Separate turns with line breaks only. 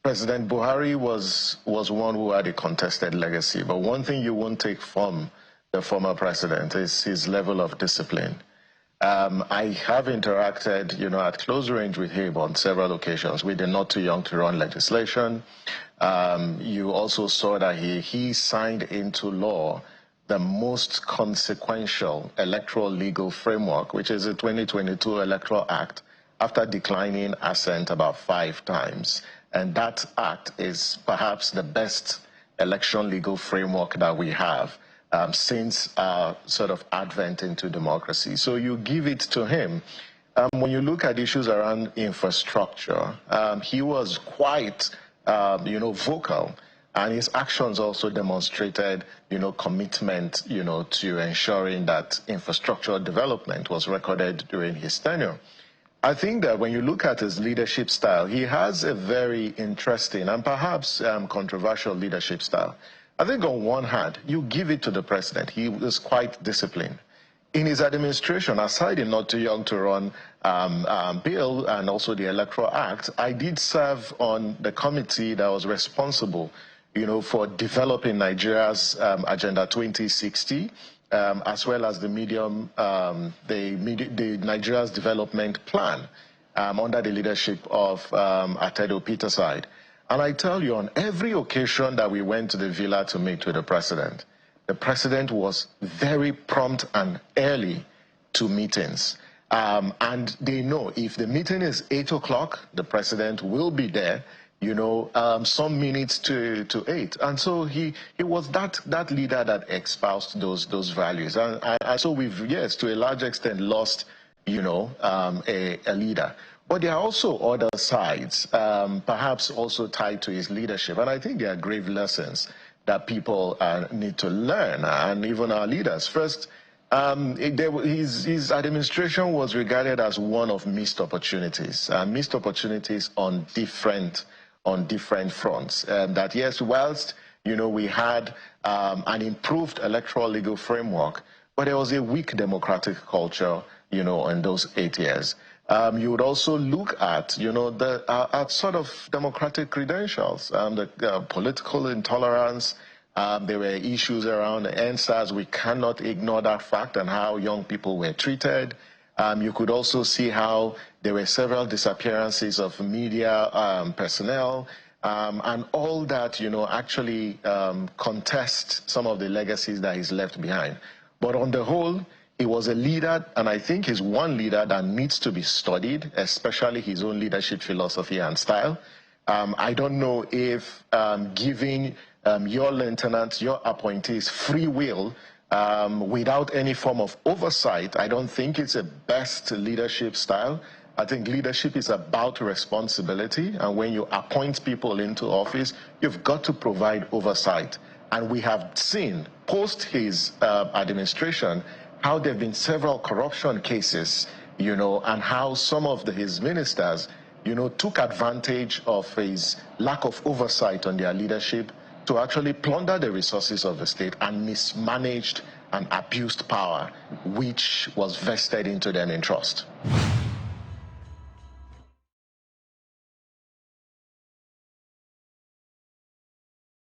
President Buhari was one who had a contested legacy, but one thing you won't take from the former president is his level of discipline. I have interacted, at close range with him on several occasions with the Not Too Young to Run legislation. You also saw that he signed into law the most consequential electoral legal framework, which is the 2022 Electoral Act, after declining assent about 5 times. And that act is perhaps the best election legal framework that we have since our sort of advent into democracy. So you give it to him. When you look at issues around infrastructure, he was quite, vocal. And his actions also demonstrated, commitment, to ensuring that infrastructure development was recorded during his tenure. I think that when you look at his leadership style, he has a very interesting and perhaps controversial leadership style. I think on one hand, you give it to the president. He was quite disciplined. In his administration, aside the Not Too Young to Run bill and also the Electoral Act, I did serve on the committee that was responsible, for developing Nigeria's Agenda 2060, as well as the Nigeria's development plan under the leadership of Itodo Peterside. And I tell you, on every occasion that we went to the villa to meet with the president was very prompt and early to meetings. And they know if the meeting is 8 o'clock, the president will be there, some minutes to 8. And so he was that leader that espoused those values. And so we've, yes, to a large extent lost, a leader. But there are also other sides, perhaps also tied to his leadership. And I think there are grave lessons that people need to learn, and even our leaders. First, his administration was regarded as one of missed opportunities on different fronts. That yes, whilst we had an improved electoral legal framework, but there was a weak democratic culture, in those 8 years. You would also look at, at sort of democratic credentials, the political intolerance. There were issues around the NSAS. We cannot ignore that fact and how young people were treated. You could also see how there were several disappearances of media personnel, and all that, actually contest some of the legacies that he's left behind. But on the whole, he was a leader, and I think he's one leader that needs to be studied, especially his own leadership philosophy and style. I don't know if giving your lieutenants, your appointees free will without any form of oversight, I don't think it's a best leadership style. I think leadership is about responsibility, and when you appoint people into office, you've got to provide oversight. And we have seen, post his administration, how there have been several corruption cases, and how some of his ministers, took advantage of his lack of oversight on their leadership to actually plunder the resources of the state and mismanaged and abused power, which was vested into them in trust.